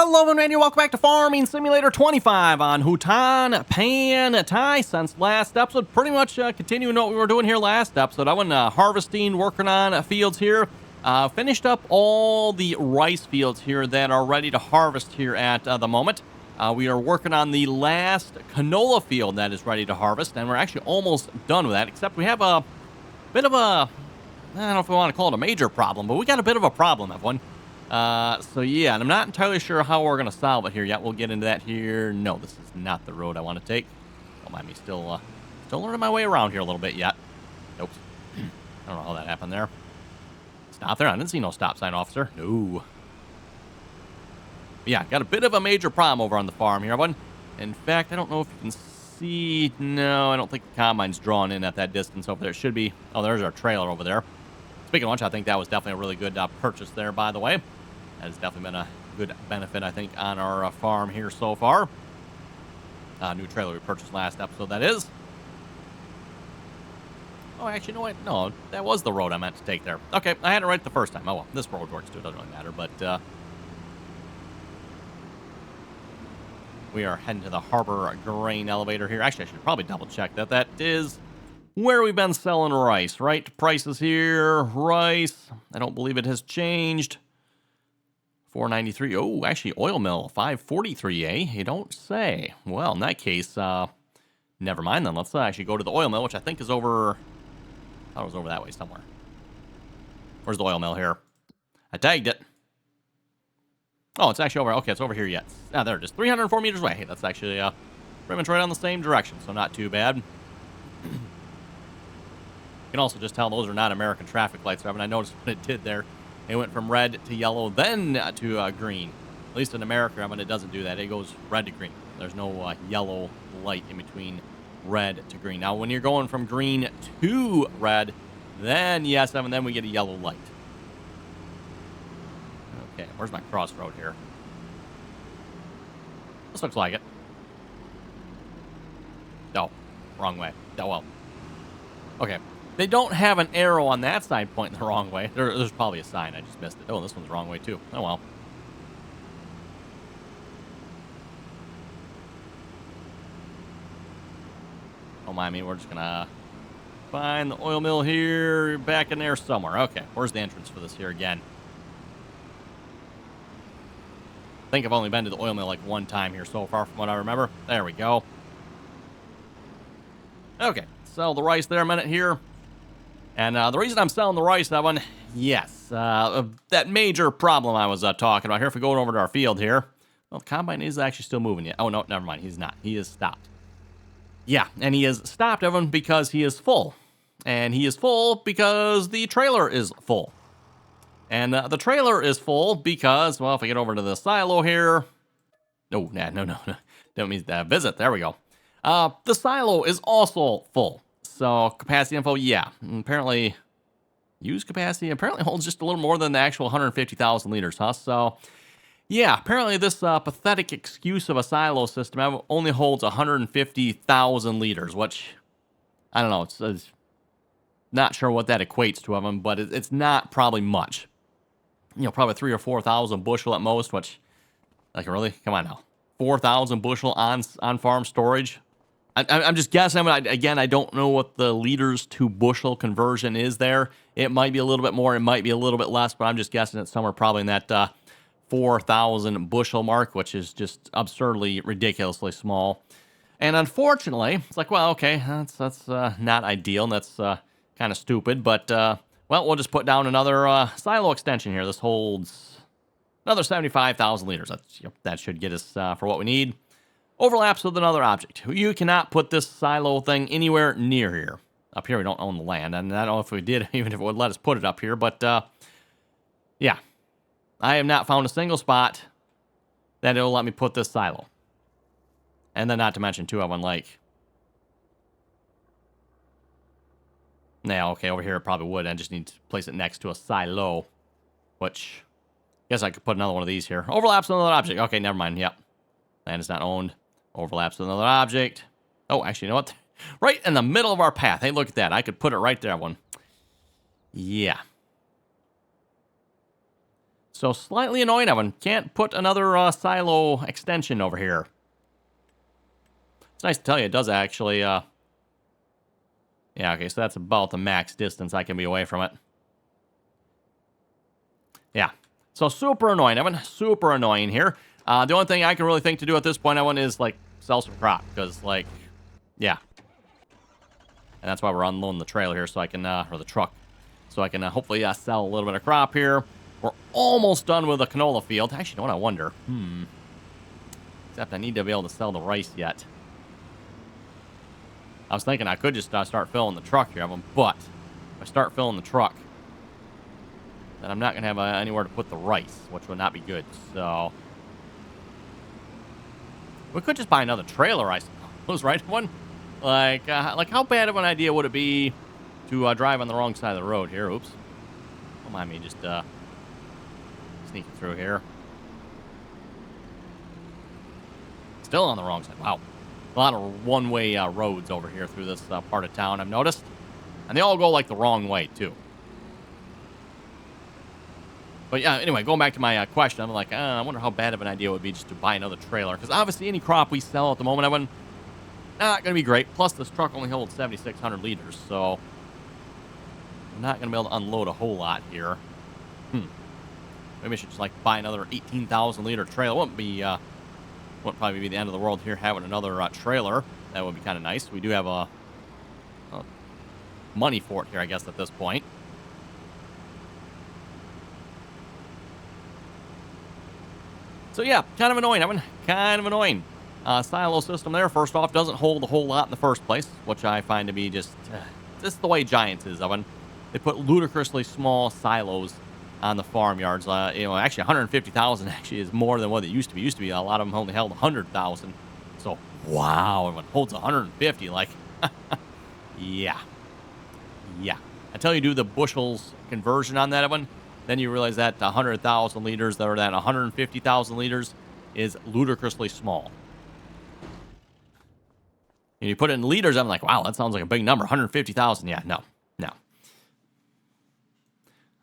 Hello and welcome back to Farming Simulator 25 on Hutan Pantai. Since last episode, pretty much continuing what we were doing here last episode. I went harvesting, working on fields here. Finished up all the rice fields here that are ready to harvest here at the moment. We are working on the last canola field that is ready to harvest, and we're actually almost done with that, except we have a bit of a, I don't know if we want to call it a major problem, but we got a bit of a problem, everyone. So yeah, and I'm not entirely sure how we're going to solve it here yet. We'll get into that here. No, this is not the road I want to take. Don't mind me, still learning my way around here a little bit yet. Nope. I don't know how that happened there. Stop there. I didn't see no stop sign, officer. No. But yeah, got a bit of a major problem over on the farm here, everyone. In fact, I don't know if you can see. No, I don't think the combine's drawn in at that distance over there. It should be. Oh, there's our trailer over there. Speaking of which, I think that was definitely a really good purchase there, by the way. That has definitely been a good benefit, I think, on our farm here so far. New trailer we purchased last episode, that is. Oh, actually, you know what? No, that was the road I meant to take there. Okay, I had it right the first time. Oh, well, this road works too. It doesn't really matter, but we are heading to the harbor grain elevator here. Actually, I should probably double-check that. That is where we've been selling rice, right? Prices here, rice. I don't believe it has changed. $4.93. Oh, actually, oil mill, $5.43, eh? You don't say. Well, in that case, never mind then. Let's actually go to the oil mill, which I think is over. I thought it was over that way somewhere. Where's the oil mill here? I tagged it. Oh, it's actually over. Okay, it's over here yet. Ah, there it is. 304 meters away. Hey, that's actually pretty much right on the same direction, so not too bad. You can also just tell those are not American traffic lights. I mean, I noticed what it did there. It went from red to yellow, then to green. At least in America, I mean, it doesn't do that. It goes red to green. There's no yellow light in between red to green. Now, when you're going from green to red, then yes, and then we get a yellow light. Okay, where's my crossroad here? This looks like it. No, wrong way. Oh, well. Okay. They don't have an arrow on that side pointing the wrong way. There's probably a sign. I just missed it. Oh, this one's the wrong way, too. Oh, well. Don't mind me. We're just going to find the oil mill here, back in there somewhere. Okay, where's the entrance for this here again? I think I've only been to the oil mill like one time here so far from what I remember. There we go. Okay, sell the rice there a minute here. And the reason I'm selling the rice, that one, yes, that major problem I was talking about here. If we go over to our field here, well, the combine is actually still moving yet. Oh, no, never mind. He's not. He is stopped. Yeah, and he is stopped, everyone, because he is full. And he is full because the trailer is full. And the trailer is full because, well, if we get over to the silo here. No. Don't mean visit. There we go. The silo is also full. So, capacity info, yeah. Apparently, use capacity apparently holds just a little more than the actual 150,000 liters, huh? So, yeah, apparently this pathetic excuse of a silo system only holds 150,000 liters, which, I don't know, it's not sure what that equates to of them, but it's not probably much. You know, probably 3,000 or 4,000 bushel at most, which, like, really? Come on now. 4,000 bushel on-farm storage? I'm just guessing. Again, I don't know what the liters to bushel conversion is there. It might be a little bit more. It might be a little bit less, but I'm just guessing it's somewhere probably in that 4,000 bushel mark, which is just absurdly, ridiculously small. And unfortunately, it's like, well, okay, that's not ideal. And that's kind of stupid. But, well, we'll just put down another silo extension here. This holds another 75,000 liters. That should get us for what we need. Overlaps with another object. You cannot put this silo thing anywhere near here. Up here, we don't own the land, and I don't know if we did, even if it would let us put it up here, but, yeah. I have not found a single spot that it'll let me put this silo. And then not to mention, too, I went like... Now, okay, over here it probably would. I just need to place it next to a silo, which... I guess I could put another one of these here. Overlaps with another object. Okay, never mind. Yep. Land is not owned. Overlaps with another object. Oh, actually, you know what? Right in the middle of our path. Hey, look at that. I could put it right there, one. Yeah. So slightly annoying, Evan. Can't put another silo extension over here. It's nice to tell you, it does actually. Yeah, okay, so that's about the max distance I can be away from it. Yeah. So super annoying, Evan. Super annoying here. The only thing I can really think to do at this point, Evan, is, like, sell some crop. Because, like, yeah. And that's why we're unloading the trailer here so I can, or the truck. So I can hopefully sell a little bit of crop here. We're almost done with the canola field. Actually, you know what I wonder? Except I need to be able to sell the rice yet. I was thinking I could just start filling the truck here, Evan. But if I start filling the truck, then I'm not going to have anywhere to put the rice, which would not be good. So we could just buy another trailer, I suppose, right? One, like how bad of an idea would it be to drive on the wrong side of the road here? Oops. Don't mind me just sneaking through here. Still on the wrong side. Wow. A lot of one-way roads over here through this part of town, I've noticed. And they all go, like, the wrong way, too. But yeah, anyway, going back to my question, I'm like, I wonder how bad of an idea it would be just to buy another trailer. Because obviously any crop we sell at the moment, Evan, not going to be great. Plus, this truck only holds 7,600 liters, so I'm not going to be able to unload a whole lot here. Maybe I should just, like, buy another 18,000-liter trailer. Wouldn't probably be the end of the world here having another trailer. That would be kind of nice. We do have money for it here, I guess, at this point. So yeah, kind of annoying, Evan. Kind of annoying. Silo system there, first off, doesn't hold a whole lot in the first place, which I find to be just the way Giants is, Evan. They put ludicrously small silos on the farmyards. Actually 150,000 actually is more than what it used to be. Used to be a lot of them only held 100,000. So wow, it holds 150. Like, yeah. Until you do the bushels conversion on that one, then you realize that 100,000 liters or that 150,000 liters is ludicrously small. And you put it in liters, I'm like, wow, that sounds like a big number. 150,000. Yeah, no.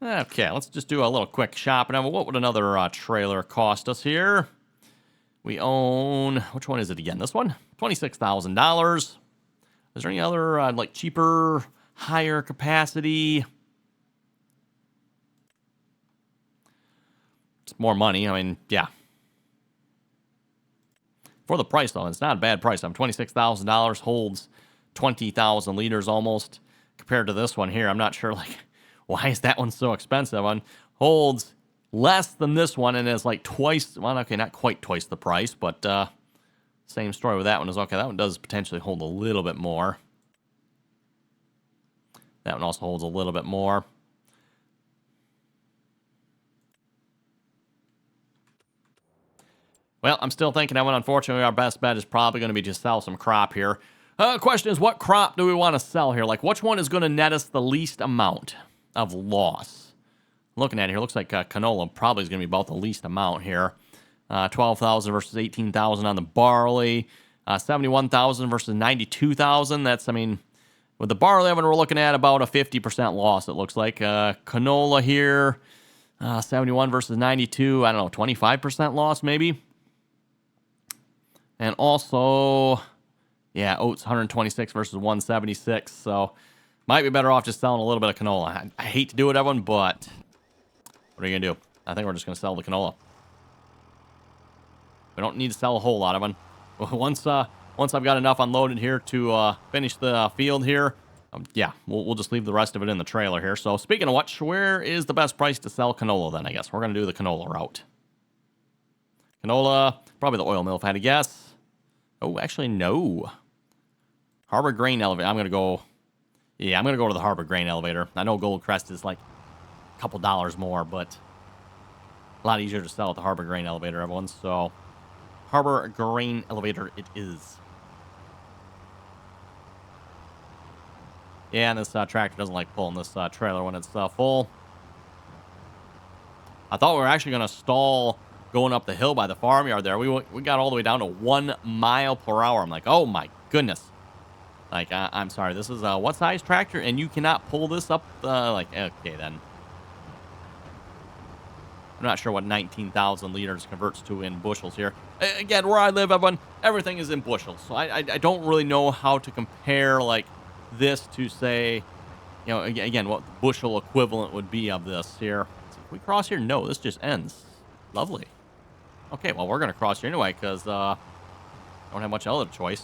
Okay, let's just do a little quick shopping. What would another trailer cost us here? We own, which one is it again? This one? $26,000. Is there any other, like, cheaper, higher capacity? It's more money. I mean, yeah. For the price, though, it's not a bad price. $26,000 holds 20,000 liters almost. Compared to this one here, I'm not sure, like, why is that one so expensive? One holds less than this one and is like twice, well, okay, not quite twice the price, but same story with that one. Is okay, that one does potentially hold a little bit more. That one also holds a little bit more. Well, I'm still thinking that one, unfortunately, our best bet is probably going to be just sell some crop here. Question is, what crop do we want to sell here? Like, which one is going to net us the least amount of loss? Looking at it here, looks like canola probably is going to be about the least amount here. 12,000 versus 18,000 on the barley. 71,000 versus 92,000. That's, I mean, with the barley, we're looking at about a 50% loss, it looks like. Canola here, 71 versus 92. I don't know, 25% loss maybe. And also, yeah, oats 126 versus 176. So might be better off just selling a little bit of canola. I hate to do it, everyone, but what are you going to do? I think we're just going to sell the canola. We don't need to sell a whole lot of them. Once I've got enough unloaded here to finish the field here, yeah, we'll just leave the rest of it in the trailer here. So speaking of which, where is the best price to sell canola then, I guess? We're going to do the canola route. Canola, probably the oil mill if I had to guess. Oh, actually, no. Harbor Grain Elevator. I'm going to go to the Harbor Grain Elevator. I know Goldcrest is like a couple dollars more, but a lot easier to sell at the Harbor Grain Elevator, everyone. So, Harbor Grain Elevator it is. Yeah, and this tractor doesn't like pulling this trailer when it's full. I thought we were actually going to stall going up the hill by the farmyard there. We got all the way down to 1 mile per hour. I'm like, oh my goodness. Like, I'm sorry, this is what size tractor? And you cannot pull this up? Like, okay then. I'm not sure what 19,000 liters converts to in bushels here. Again, where I live, everyone, everything is in bushels. So I don't really know how to compare, like, this to, say, you know, again, what the bushel equivalent would be of this here. So if we cross here, no, this just ends. Lovely. Okay, well, we're going to cross here anyway because I don't have much other choice.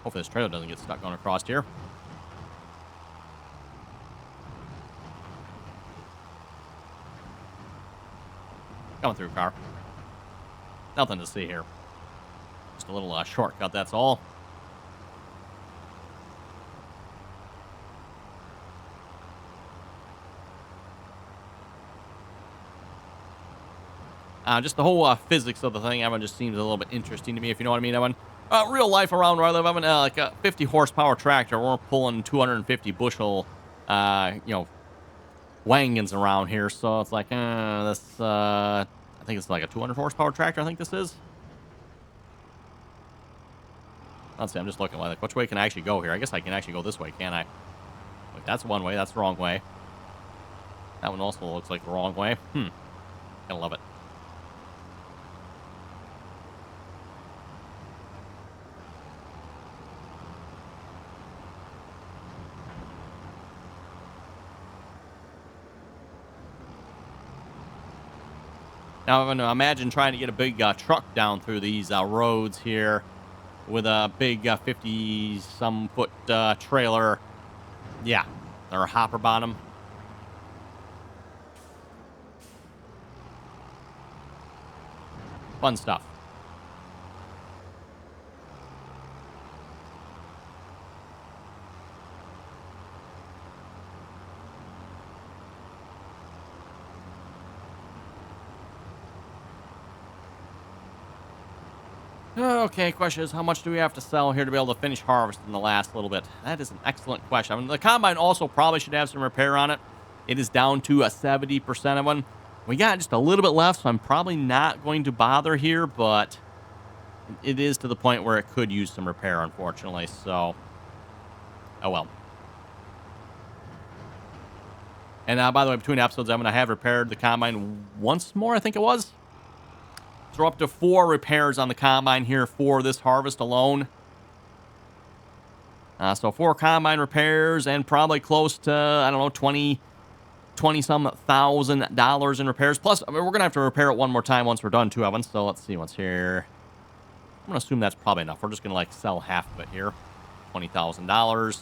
Hopefully this trailer doesn't get stuck going across here. Coming through, car. Nothing to see here. Just a little shortcut, that's all. Just the whole physics of the thing, Evan, just seems a little bit interesting to me, if you know what I mean, Evan. Real life around where I live, Evan, like a 50 horsepower tractor, we're pulling 250 bushel, you know, wagons around here. So it's like, this, I think it's like a 200 horsepower tractor, I think this is. Let's see, I'm just looking like, which way can I actually go here? I guess I can actually go this way, can't I? Wait, that's one way, that's the wrong way. That one also looks like the wrong way. Gotta love it. Now, I'm going to imagine trying to get a big truck down through these roads here with a big 50-some foot trailer. Yeah, or a hopper bottom. Fun stuff. Okay, question is, how much do we have to sell here to be able to finish harvesting the last little bit? That is an excellent question. I mean, the combine also probably should have some repair on it. It is down to a 70% of one. We got just a little bit left, so I'm probably not going to bother here, but it is to the point where it could use some repair, unfortunately, so oh well. And by the way, between episodes, I have repaired the combine once more, I think it was. So we're up to 4 repairs on the combine here for this harvest alone. So 4 combine repairs and probably close to, I don't know, $20-some thousand in repairs. Plus, I mean, we're going to have to repair it one more time once we're done, too, Evan. So let's see what's here. I'm going to assume that's probably enough. We're just going to, like, sell half of it here. $20,000.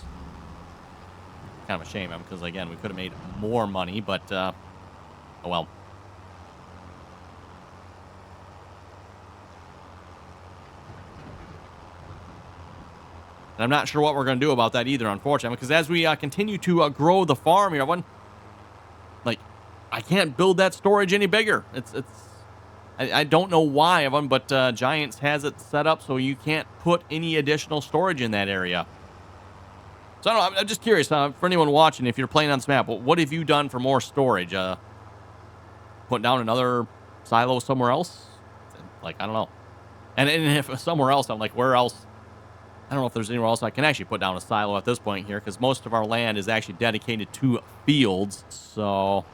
Kind of a shame, Evan, because, again, we could have made more money, but, oh well. And I'm not sure what we're going to do about that either, unfortunately, because as we continue to grow the farm here, like, I can't build that storage any bigger. I don't know why, Evan, but Giants has it set up so you can't put any additional storage in that area. So I don't know, I'm just curious, for anyone watching, if you're playing on this map, what have you done for more storage? Put down another silo somewhere else? Like, I don't know. And if somewhere else, I'm like, where else? I don't know if there's anywhere else I can actually put down a silo at this point here, because most of our land is actually dedicated to fields, so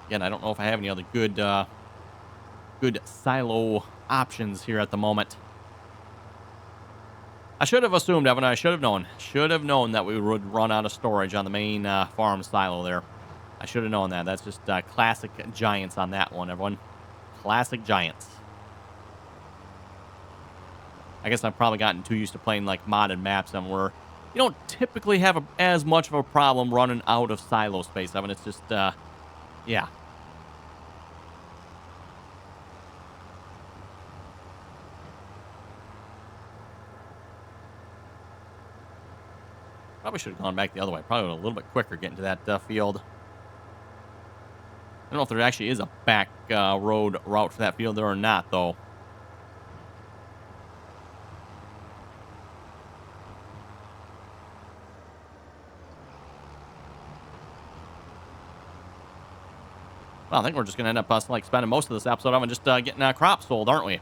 again, I don't know if I have any other good silo options here at the moment. I should have assumed, Evan, I should have known that we would run out of storage on the main farm silo there. I should have known that. That's just classic Giants on that one, everyone. Classic Giants. I guess I've probably gotten too used to playing like modded maps and where you don't typically have as much of a problem running out of silo space. I mean, it's just, yeah. Probably should have gone back the other way. Probably a little bit quicker getting to that field. I don't know if there actually is a back road route for that field there or not, though. Well, I think we're just going to end up like spending most of this episode on just getting crops sold, aren't we?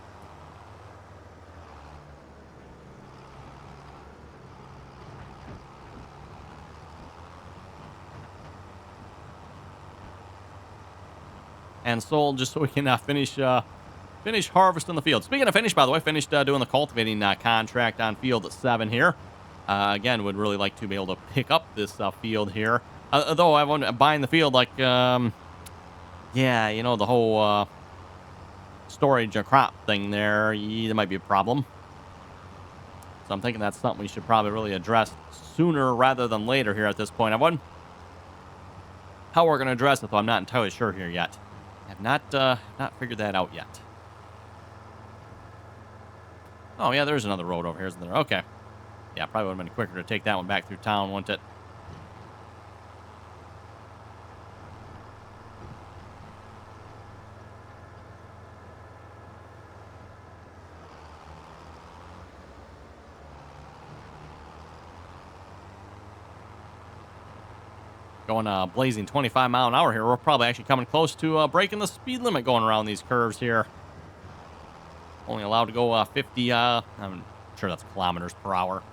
and sold just so we can finish harvesting the field. Speaking of finish, by the way, finished doing the cultivating contract on field 7 here. Again, would really like to be able to pick up this field here. Though I want buying the field, like, yeah, you know, the whole storage crop thing there, there might be a problem. So I'm thinking that's something we should probably really address sooner rather than later here at this point. I wonder how we're going to address it, though I'm not entirely sure here yet. I have not figured that out yet. Oh, yeah, there's another road over here, isn't there? Okay. Yeah, probably would have been quicker to take that one back through town, wouldn't it? Going blazing 25 mile an hour here. We're probably actually coming close to breaking the speed limit going around these curves here. Only allowed to go 50, I'm sure that's kilometers per hour.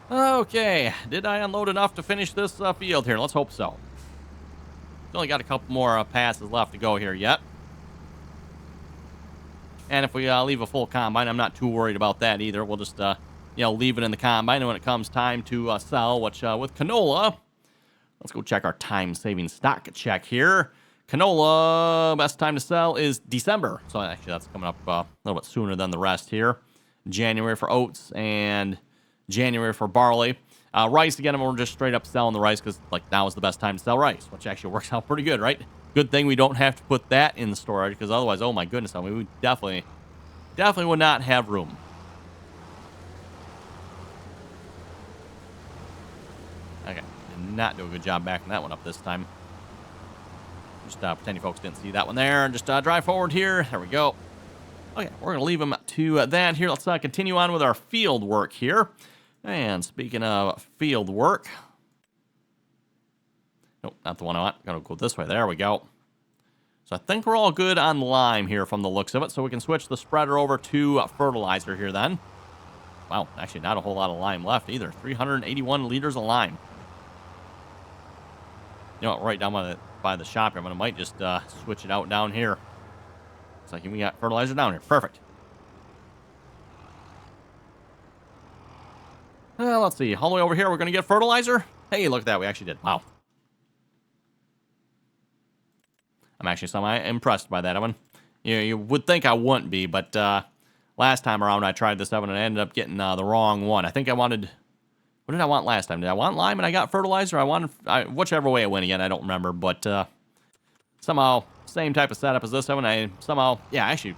Okay, did I unload enough to finish this field here? Let's hope so. Only got a couple more passes left to go here yet. And if we leave a full combine, I'm not too worried about that either. We'll just, leave it in the combine. And when it comes time to sell, which with canola, let's go check our time-saving stock check here. Canola, best time to sell is December. So actually, that's coming up a little bit sooner than the rest here. January for oats and January for barley. Rice, again, we're just straight up selling the rice because, like, now is the best time to sell rice, which actually works out pretty good, right? Good thing we don't have to put that in the storage because otherwise, oh my goodness, I mean, we definitely would not have room. Okay, did not do a good job backing that one up this time. Just pretend you folks didn't see that one there, and just drive forward here. There we go. Okay, we're going to leave them to that here. Let's continue on with our field work here. And speaking of field work, nope, not the one I want. Gotta go this way. There we go. So I think we're all good on lime here from the looks of it. So we can switch the spreader over to fertilizer here then. Wow, actually not a whole lot of lime left either. 381 liters of lime. You know what, right down by the shop here. I might just switch it out down here. It's like we got fertilizer down here. Perfect. Let's see. All the way over here, we're going to get fertilizer. Hey, look at that. We actually did. Wow. I'm actually semi-impressed by that one. You would think I wouldn't be, but last time around I tried this one and I ended up getting the wrong one. I think I wanted... What did I want last time? Did I want lime and I got fertilizer? Whichever way it went again, I don't remember. But somehow, same type of setup as this one. Actually,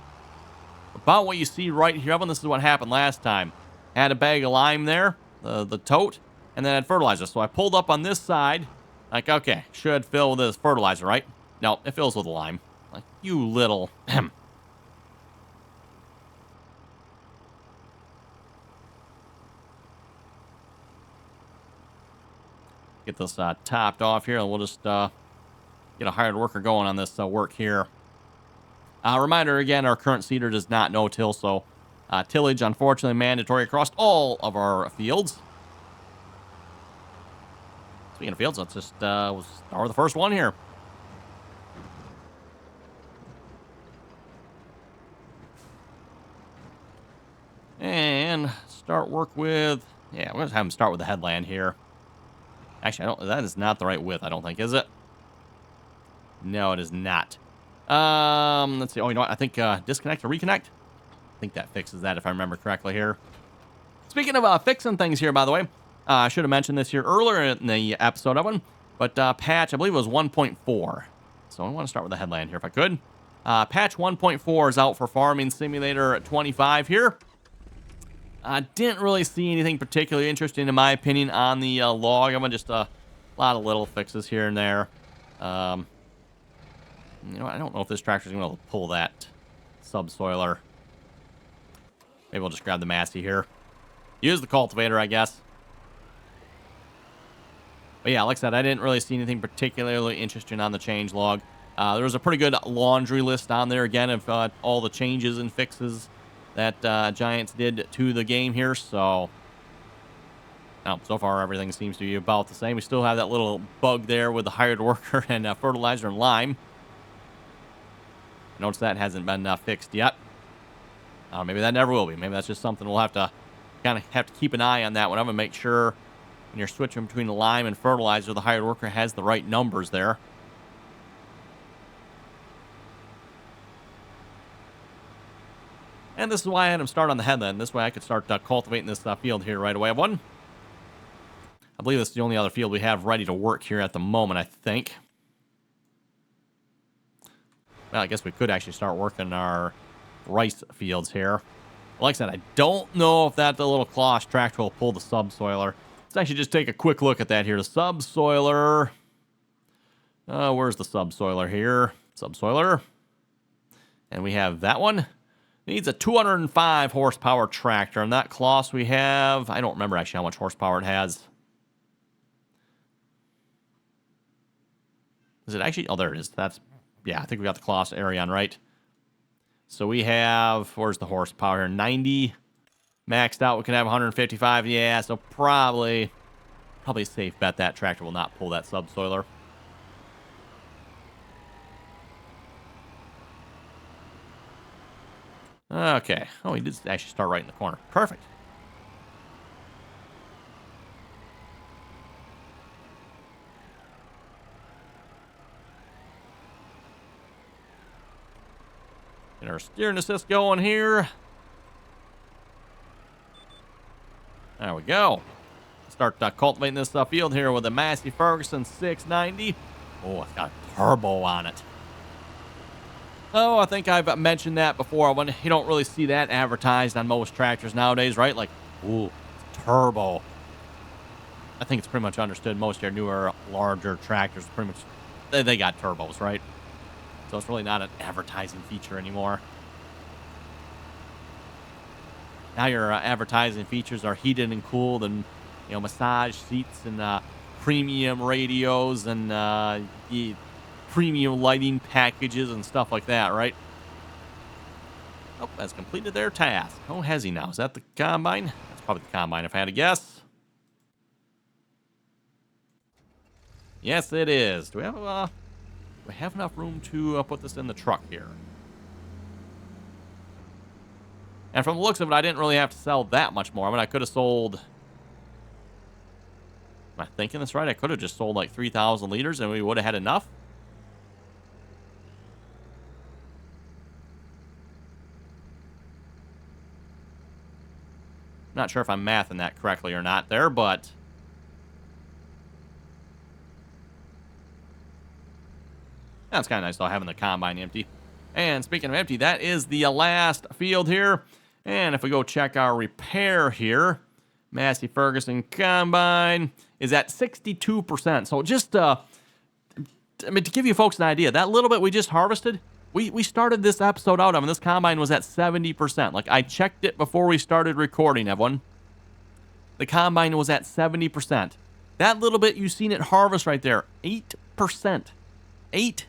about what you see right here, Evan, this is what happened last time. Had a bag of lime there, the tote, and then had fertilizer. So I pulled up on this side, like, okay, should fill with this fertilizer, right? No, it fills with lime. Like, you little... Get this topped off here, and we'll just get a hired worker going on this work here. Reminder again, our current seeder does not no-till, so tillage, unfortunately, mandatory across all of our fields. Speaking of fields, let's just we'll start with the first one here. And start work with... Yeah, we're going to have him start with the headland here. Actually, that is not the right width, I don't think, is it? No, it is not. Let's see. Oh, you know what? I think disconnect or reconnect. I think that fixes that if I remember correctly here. Speaking of fixing things here, by the way, I should have mentioned this here earlier in the episode of one, but patch, I believe it was 1.4. So I want to start with the headland here if I could. Patch 1.4 is out for Farming Simulator 25 here. I didn't really see anything particularly interesting, in my opinion, on the log. I'm just a lot of little fixes here and there. You know, I don't know if this tractor's going to be able to pull that subsoiler. Maybe we'll just grab the Massey here. Use the cultivator, I guess. But yeah, like I said, I didn't really see anything particularly interesting on the change log. There was a pretty good laundry list on there, again, of all the changes and fixes that Giants did to the game here. So, so far, everything seems to be about the same. We still have that little bug there with the hired worker and fertilizer and lime. Notice that hasn't been fixed yet. Maybe that never will be. Maybe that's just something we'll have to keep an eye on that one. I'm going to make sure when you're switching between the lime and fertilizer, the hired worker has the right numbers there. And this is why I had him start on the headland. This way I could start cultivating this field here right away. I believe this is the only other field we have ready to work here at the moment, I think. Well, I guess we could actually start working our rice fields here. Like I said, I don't know if the little cloth tractor will pull the subsoiler. Let's actually just take a quick look at that here. The subsoiler. Where's the subsoiler here? Subsoiler. And we have that one. Needs a 205 horsepower tractor. And that cloth we have, I don't remember actually how much horsepower it has. Is it actually? Oh, there it is. Yeah, I think we got the cloth area on right. So we have, where's the horsepower here? 90 maxed out. We can have 155. Yeah, so probably a safe bet that tractor will not pull that subsoiler. Okay. Oh, he did actually start right in the corner. Perfect. Get our steering assist going here. There we go. Start cultivating this field here with a Massey Ferguson 690. Oh, it's got a turbo on it. Oh, I think I've mentioned that before. When you don't really see that advertised on most tractors nowadays, right? Like, ooh, it's turbo. I think it's pretty much understood. Most of your newer, larger tractors, pretty much, they got turbos, right? So it's really not an advertising feature anymore. Now your advertising features are heated and cooled, and massage seats and premium radios and premium lighting packages and stuff like that, right? Oh, that's completed their task. Oh, has he now? Is that the combine? That's probably the combine if I had to guess. Yes, it is. Do we have enough room to put this in the truck here? And from the looks of it, I didn't really have to sell that much more. I mean, I could have sold... Am I thinking this right? I could have just sold like 3,000 liters and we would have had enough. Not sure if I'm mathing that correctly or not there, but... That's kind of nice, though, having the combine empty. And speaking of empty, that is the last field here. And if we go check our repair here, Massey Ferguson combine is at 62%. So just, to give you folks an idea, that little bit we just harvested, we started this episode out on, and this combine was at 70%. Like, I checked it before we started recording, everyone. The combine was at 70%. That little bit you seen it harvest right there, 8%. 8%.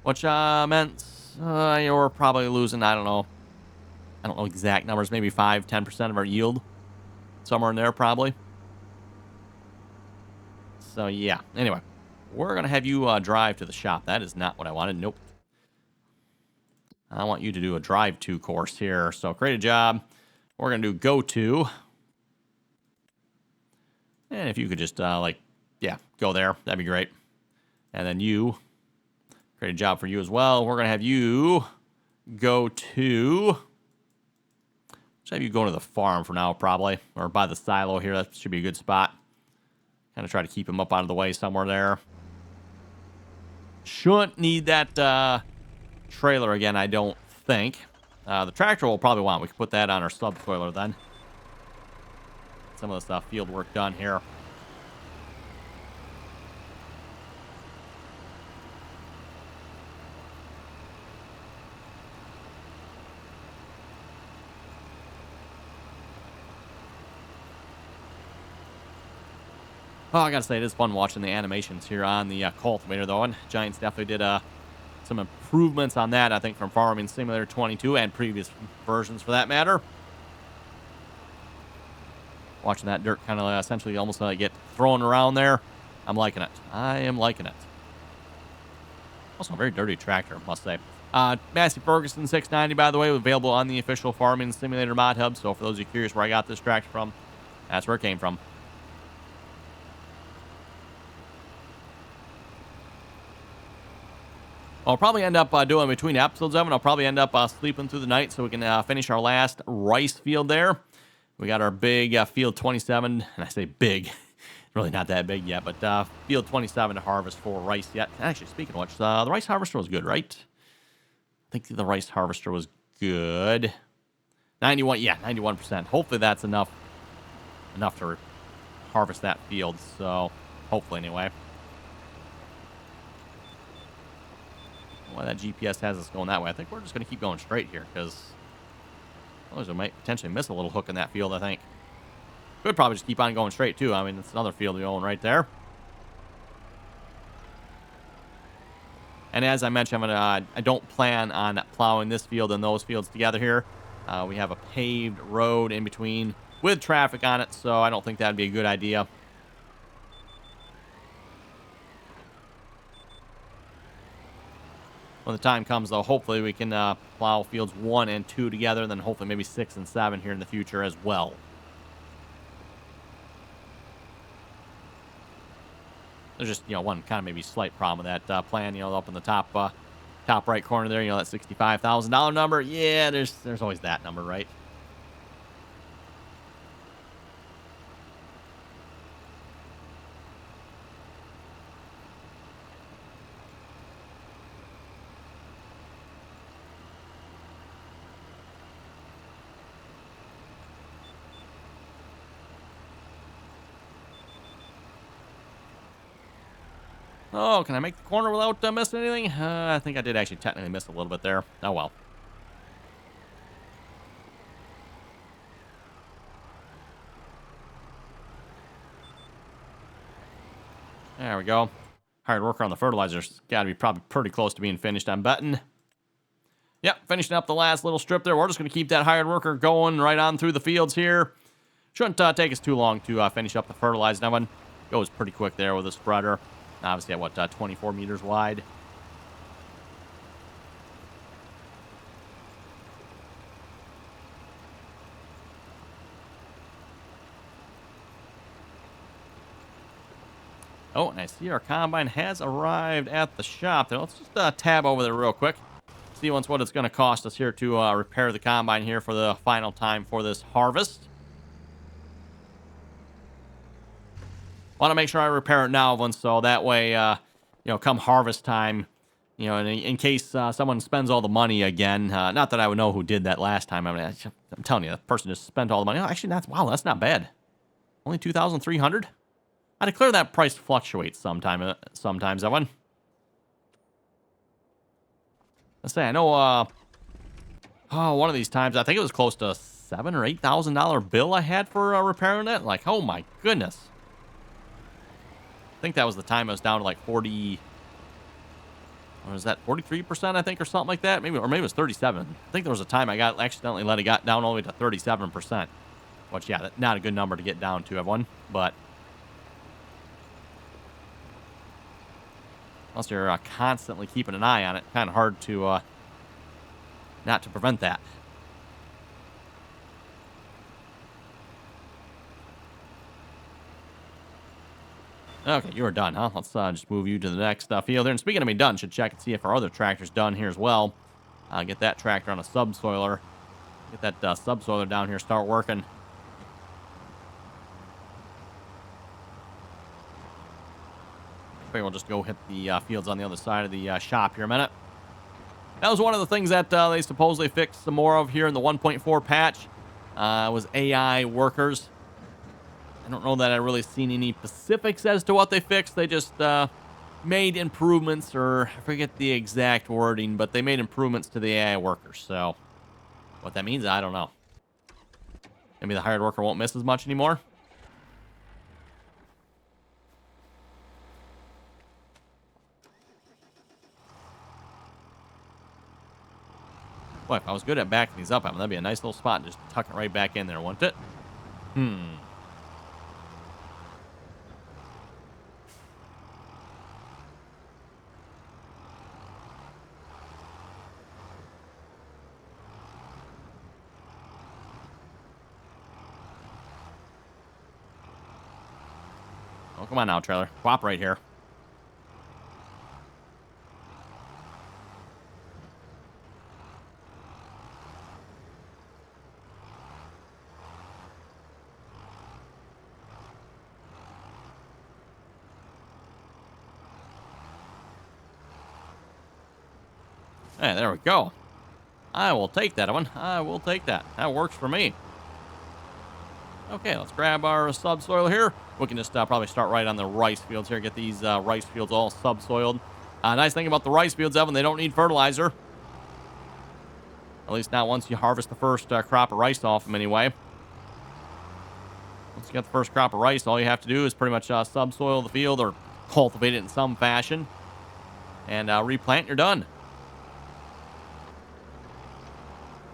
Which meant you're probably losing, I don't know exact numbers, maybe 5-10% of our yield. Somewhere in there, probably. So, yeah. Anyway, we're going to have you drive to the shop. That is not what I wanted. Nope. I want you to do a drive-to course here. So, create a job. We're going to do go-to. And if you could just, go there. That'd be great. And then you, create a job for you as well. We're going to have you go to... Let's have you go to the farm for now, probably. Or by the silo here. That should be a good spot. Kind of try to keep him up out of the way somewhere there. Shouldn't need that trailer again, I don't think. The tractor will probably want. We can put that on our subsoiler then. Some of the field work done here. Oh, I gotta say, it is fun watching the animations here on the cultivator, though. And Giants definitely did some improvements on that, I think, from Farming Simulator 22 and previous versions, for that matter. Watching that dirt kind of essentially almost get thrown around there. I'm liking it. I am liking it. Also, a very dirty tractor, must say. Massey Ferguson 690, by the way, available on the official Farming Simulator mod hub. So for those of you curious where I got this tractor from, that's where it came from. I'll probably end up doing between episodes of it. I'll probably end up sleeping through the night so we can finish our last rice field there. We got our big field 27, and I say big, really not that big yet, but field 27 to harvest for rice yet. Actually, speaking of which, the rice harvester was good, right? I think the rice harvester was good. 91, yeah, 91%. Hopefully that's enough to harvest that field. So hopefully, anyway. Why that GPS has us going that way? I think we're just going to keep going straight here because otherwise we might potentially miss a little hook in that field. I think could probably just keep on going straight too. I mean, it's another field we own right there. And as I mentioned, I don't plan on plowing this field and those fields together here. We have a paved road in between with traffic on it, so I don't think that'd be a good idea. When the time comes, though, hopefully we can plow fields 1 and 2 together, and then hopefully maybe 6 and 7 here in the future as well. There's just, one kind of maybe slight problem with that plan, up in the top right corner there, that $65,000 number. Yeah, there's always that number, right? Oh, can I make the corner without missing anything? I think I did actually technically miss a little bit there. Oh, well. There we go. Hired worker on the fertilizer's got to be probably pretty close to being finished, I'm betting. Yep, finishing up the last little strip there. We're just going to keep that hired worker going right on through the fields here. Shouldn't take us too long to finish up the fertilizer. That one goes pretty quick there with a spreader. Obviously at, what, 24 meters wide. Oh, and I see our combine has arrived at the shop there. Let's just tab over there real quick. See what it's going to cost us here to repair the combine here for the final time for this harvest. Want to make sure I repair it now, so that way, come harvest time, in case someone spends all the money again. Not that I would know who did that last time. I mean, I'm telling you, the person just spent all the money. Oh, actually, that's not bad. Only $2,300. I declare that price fluctuates sometimes, Evan. Let's say I know. One of these times, I think it was close to $7,000 or $8,000 bill I had for repairing it. Like, oh my goodness. I think that was the time I was down to like 40. Or was that 43%? I think, or something like that. Maybe it was 37. I think there was a time I accidentally let it got down all the way to 37%. Which, yeah, that's not a good number to get down to, everyone. But unless you're constantly keeping an eye on it, kind of hard to not to prevent that. Okay, you are done, huh? Let's just move you to the next field there. And speaking of being done, should check and see if our other tractor's done here as well. Get that tractor on a subsoiler. Get that subsoiler down here, start working. I think we'll just go hit the fields on the other side of the shop here a minute. That was one of the things that they supposedly fixed some more of here in the 1.4 patch. Was AI workers. I don't know that I really seen any specifics as to what they fixed. They just made improvements, or I forget the exact wording, but they made improvements to the AI workers. So what that means, I don't know. Maybe the hired worker won't miss as much anymore. Boy, if I was good at backing these up, that'd be a nice little spot. Just tuck it right back in there, wouldn't it? Oh, come on now, trailer. Cooperate here. Hey, there we go. I will take that one. I will take that. That works for me. Okay, let's grab our subsoil here. We can just probably start right on the rice fields here. Get these rice fields all subsoiled. Nice thing about the rice fields, Evan, they don't need fertilizer. At least not once you harvest the first crop of rice off them anyway. Once you get the first crop of rice, all you have to do is pretty much subsoil the field or cultivate it in some fashion. And replant, you're done.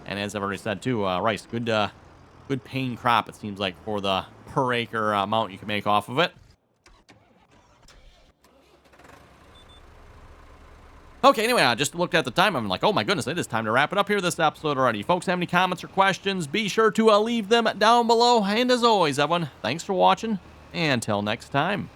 And as I've already said too, rice, good paying crop, it seems like, for the per acre amount you can make off of it. Okay, anyway, I just looked at the time. I'm like, oh my goodness, it is time to wrap it up here this episode already. You folks have any comments or questions, be sure to leave them down below. And as always, everyone, thanks for watching, and until next time.